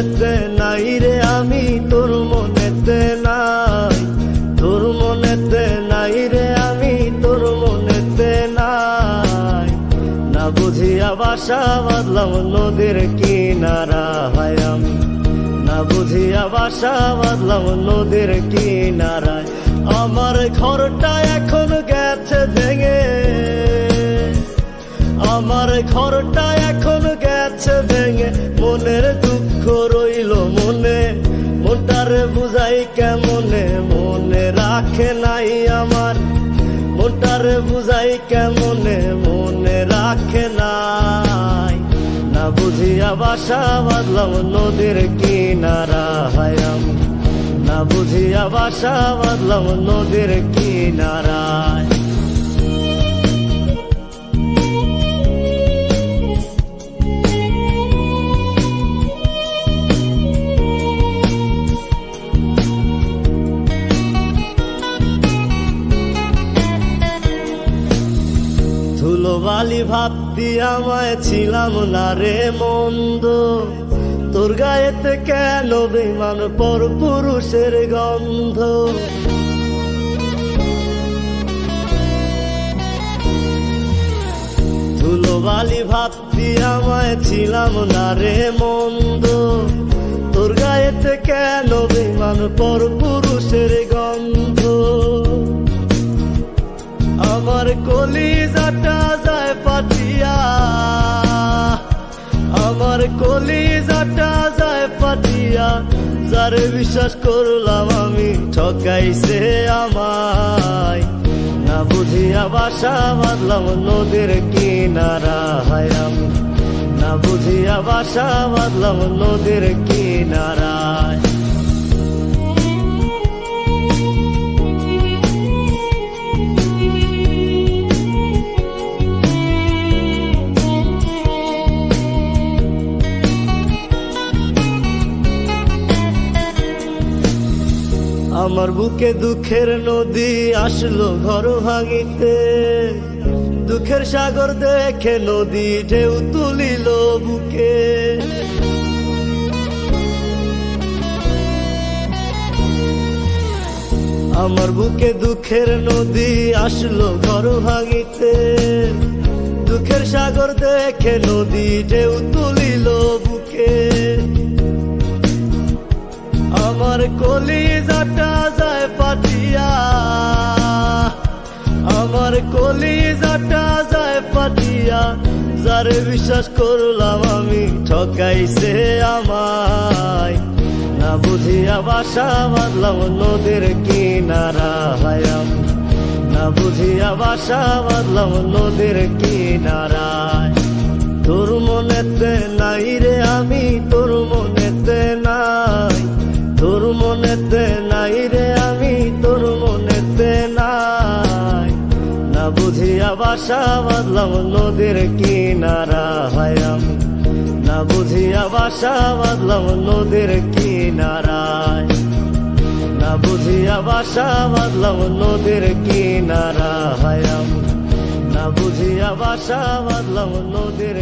মনেতে নাই রে আমি তোর মনেতে নাই, তোর মনেতে নাই রে আমি তোর মনেতে নাই। না বুঝিয়া বাসা বাঁধলাম নদীর কিনারা হায় আমি, না বুঝিয়া বাসা বাঁধলাম নদীর কিনারায়। আমার ঘরটা এখন গেছে ভেঙে, আমার ঘরটা এখন গেছে ভেঙে, মনের দুঃখ রইল মনে, মনটারে বুঝাই কেমনে, মনে রাখে নাই আমার, মনটারে বুঝাই কেমনে, মনে রাখে নাই। না বুঝিয়া বাসা বাঁধলাম নদীর কিনারা হায় আমি, না বুঝিয়া বাসা বাঁধলাম নদীর কিনারায়। ধুলোবালি ভাবতি আমায় ছিলাম না রে মন্দ, তোর গায়েতে কেন বেমান পর পুরুষের গন্ধ। ধুলোবালি ভাবতি আমায় ছিলাম না রে মন্দ, তোর গায়েতে কেন বেমান পর পুরুষের গন্ধ। আমার কলিজাটা যায় পাটিয়া, আমার কলিজাটা যায় পাটিয়া, যারে বিশ্বাস করলাম আমি ঠকাইছে আমায়। না বুঝিয়া বাসা বাঁধলাম নদীর কিনারা হায় আমি, না বুঝিয়া বাসা বাঁধলাম নদীর কিনারায়। আমার বুকে দুঃখের নদী আসলো ঘর ভাঙিতে, দুঃখের সাগর দেখে নদী ঢেউ তুলিল বুকে। আমার বুকে দুঃখের নদী আসলো ঘর ভাঙিতে, দুঃখের সাগর দেখে নদী ঢেউ তুলিল বুকে। আমার কলিজাটা যায় পাটিয়া, আমার কলিজাটা যায় পাটিয়া, যারে বিশ্বাস করলাম আমি ঠকাইছে আমায়। না বুঝিয়া বাসা বাঁধলাম নদীর কিনারা হায় আমি, না বুঝিয়া বাসা বাঁধলাম নদীর কিনারায়। তোর মনেতে নাই রে আমি তোর মনেতে নাই, তোর মনেতে নাই রে আমি তোর মনেতে নাই। না বুঝিয়া বাসা বাঁধলাম নদীর কিনারা হায় আমি, না বুঝিয়া বাসা বাঁধলাম নদীর কিনারায়। না বুঝিয়া বাসা বাঁধলাম নদীর কিনারা হায় আমি, না বুঝিয়া বাসা বাঁধলাম নদীর